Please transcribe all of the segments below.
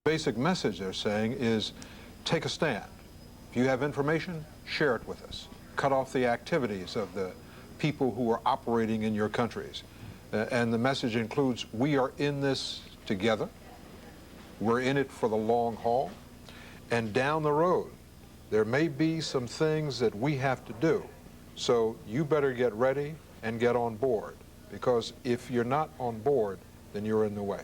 Basic message they're saying is take a stand. If you have information, share it with us. Cut off the activities of the people who are operating in your countries. And the message includes, we are in this together. We're in it for the long haul. And down the road, there may be some things that we have to do. So you better get ready and get on board. Because if you're not on board, then you're in the way.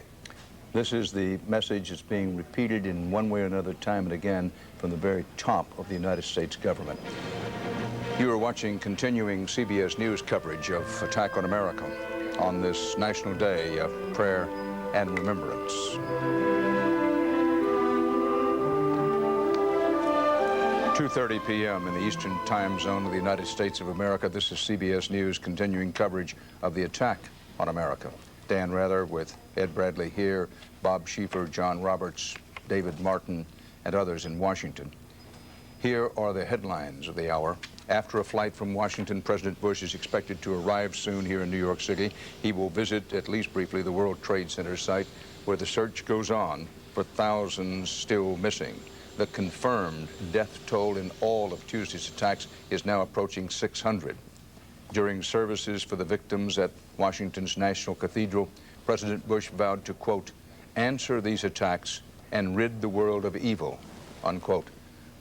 This is the message that's being repeated in one way or another time and again from the very top of the United States government. You are watching continuing CBS News coverage of Attack on America on this National Day of Prayer and Remembrance. Two 2:30 p.m. in the Eastern Time Zone of the United States of America. This is CBS News continuing coverage of the attack on America. Dan Rather with Ed Bradley here, Bob Schieffer, John Roberts, David Martin, and others in Washington. Here are the headlines of the hour. After a flight from Washington, President Bush is expected to arrive soon here in New York City. He will visit, at least briefly, the World Trade Center site where the search goes on for thousands still missing. The confirmed death toll in all of Tuesday's attacks is now approaching 600. During services for the victims at Washington's National Cathedral, President Bush vowed to, quote, answer these attacks and rid the world of evil, unquote.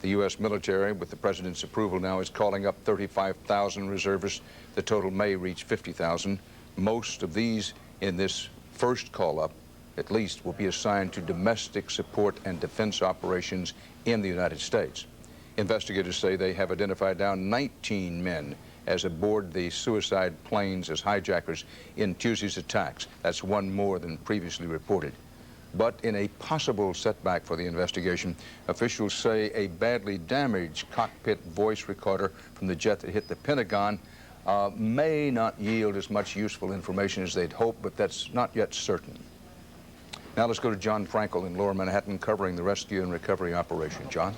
The U.S. military, with the president's approval now, is calling up 35,000 reservists. The total may reach 50,000. Most of these in this first call-up, at least, will be assigned to domestic support and defense operations in the United States. Investigators say they have identified now 19 men as aboard the suicide planes as hijackers in Tuesday's attacks. That's one more than previously reported. But in a possible setback for the investigation, officials say a badly damaged cockpit voice recorder from the jet that hit the Pentagon may not yield as much useful information as they'd hoped, but that's not yet certain. Now let's go to John Frankel in Lower Manhattan covering the rescue and recovery operation. John?